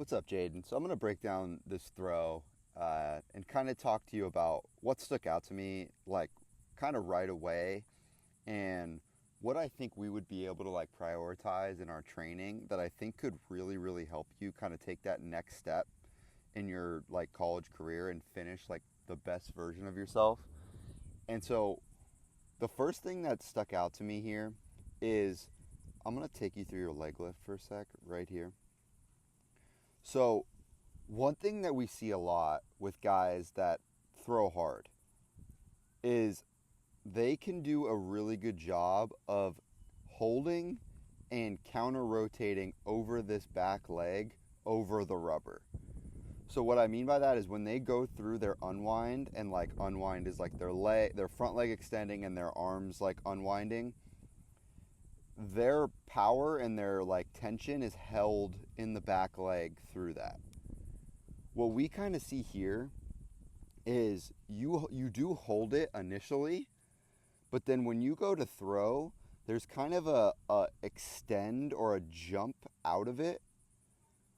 What's up, Jaden? So I'm going to break down this throw and kind of talk to you about what stuck out to me, like kind of right away, and what I think we would be able to like prioritize in our training that I think could really, really help you kind of take that next step in your like college career and finish like the best version of yourself. And so the first thing that stuck out to me here is I'm going to take you through your leg lift for a sec right here. So one thing that we see a lot with guys that throw hard is they can do a really good job of holding and counter rotating over this back leg over the rubber. So what I mean by that is when they go through their unwind, and like unwind is like their front leg extending and their arms like unwinding, their power and their like tension is held in the back leg through that. What we kind of see here is you do hold it initially, but then when you go to throw, there's kind of a extend or a jump out of it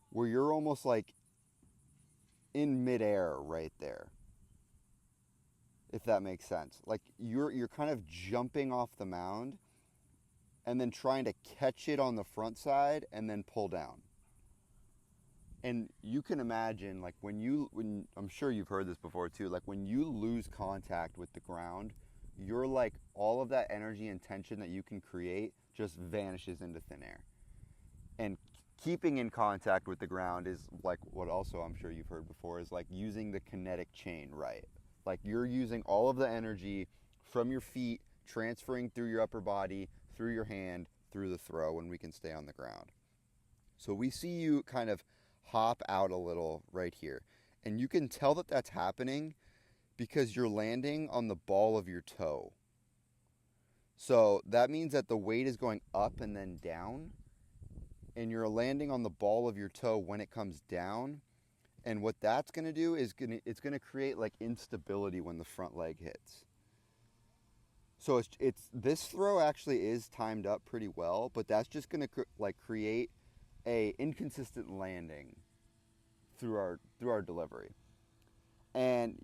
where you're almost like in midair right there, if that makes sense. Like you're kind of jumping off the mound and then trying to catch it on the front side and then pull down. And you can imagine, like when I'm sure you've heard this before too, like when you lose contact with the ground, you're like all of that energy and tension that you can create just vanishes into thin air. And keeping in contact with the ground is like what also I'm sure you've heard before is like using the kinetic chain, right? Like you're using all of the energy from your feet transferring through your upper body, through your hand, through the throw when we can stay on the ground. So we see you kind of hop out a little right here. And you can tell that that's happening because you're landing on the ball of your toe. So that means that the weight is going up and then down, and you're landing on the ball of your toe when it comes down. And what that's going to do is it's going to create like instability when the front leg hits. So it's this throw actually is timed up pretty well, but that's just going to like create a inconsistent landing through our delivery. And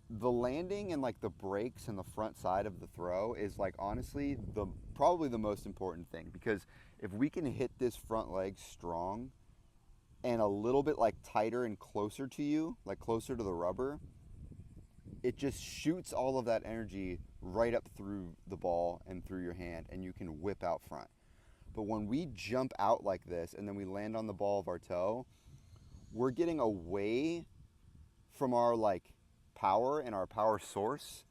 the landing and like the brakes and the front side of the throw is like honestly probably the most important thing, because if we can hit this front leg strong and a little bit like tighter and closer to you, like closer to the rubber, it just shoots all of that energy right up through the ball and through your hand, and you can whip out front. But when we jump out like this and then we land on the ball of our toe, we're getting away from our like power and our power source.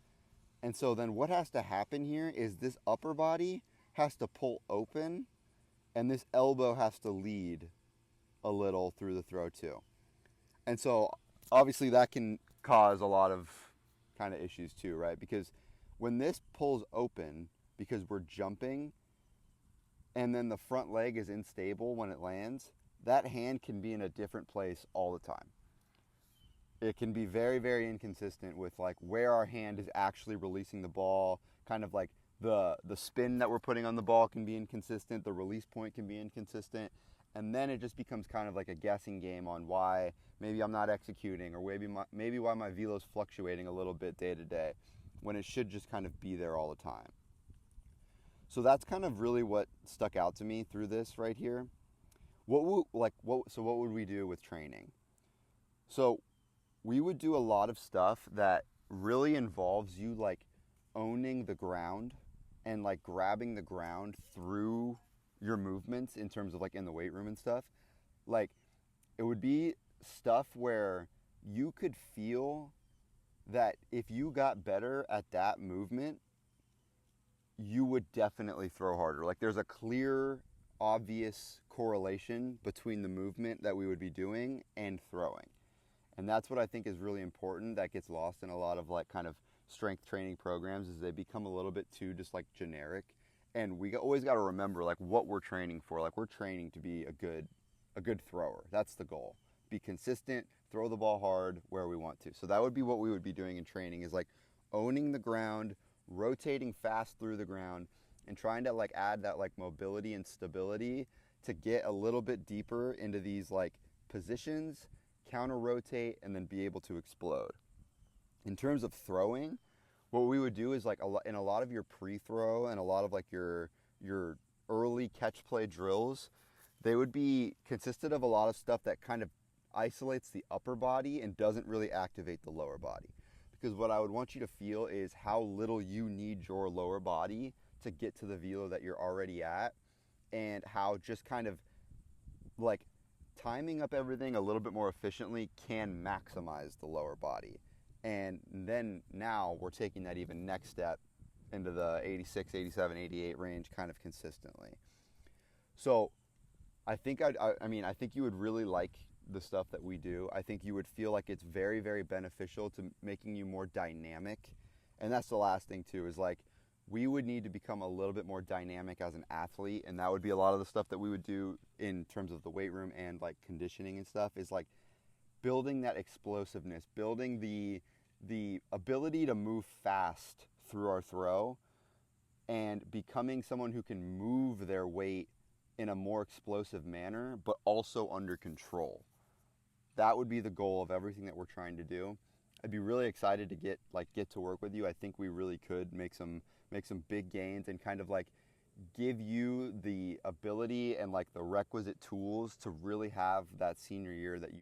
And so then what has to happen here is this upper body has to pull open and this elbow has to lead a little through the throw too. And so obviously that can cause a lot of kind of issues too, right? Because when this pulls open because we're jumping and then the front leg is unstable when it lands, that hand can be in a different place all the time. It can be very, very inconsistent with like where our hand is actually releasing the ball. Kind of like the spin that we're putting on the ball can be inconsistent. The release point can be inconsistent. And then it just becomes kind of like a guessing game on why maybe I'm not executing, or maybe why my velo is fluctuating a little bit day to day when it should just kind of be there all the time. So that's kind of really what stuck out to me through this right here. What would we do with training? So we would do a lot of stuff that really involves you like owning the ground and like grabbing the ground through your movements in terms of like in the weight room and stuff. Like it would be stuff where you could feel that if you got better at that movement, you would definitely throw harder. Like there's a clear, obvious correlation between the movement that we would be doing and throwing. And that's what I think is really important that gets lost in a lot of like kind of strength training programs, is they become a little bit too just like generic. And we always got to remember like what we're training for. Like we're training to be a good thrower. That's the goal. Be consistent, throw the ball hard where we want to. So that would be what we would be doing in training, is like owning the ground, rotating fast through the ground, and trying to like add that like mobility and stability to get a little bit deeper into these like positions, counter rotate, and then be able to explode. In terms of throwing, what we would do is like in a lot of your pre-throw and a lot of like your early catch play drills, they would be consisted of a lot of stuff that kind of isolates the upper body and doesn't really activate the lower body. Because what I would want you to feel is how little you need your lower body to get to the velo that you're already at, and how just kind of like timing up everything a little bit more efficiently can maximize the lower body. And then now we're taking that even next step into the 86, 87, 88 range kind of consistently. So I think I think you would really like the stuff that we do. I think you would feel like it's very, very beneficial to making you more dynamic. And that's the last thing too, is like we would need to become a little bit more dynamic as an athlete, and that would be a lot of the stuff that we would do in terms of the weight room and like conditioning and stuff, is like building that explosiveness, building the ability to move fast through our throw, and becoming someone who can move their weight in a more explosive manner, but also under control. That would be the goal of everything that we're trying to do. I'd be really excited to get to work with you. I think we really could make some big gains and kind of like give you the ability and like the requisite tools to really have that senior year that you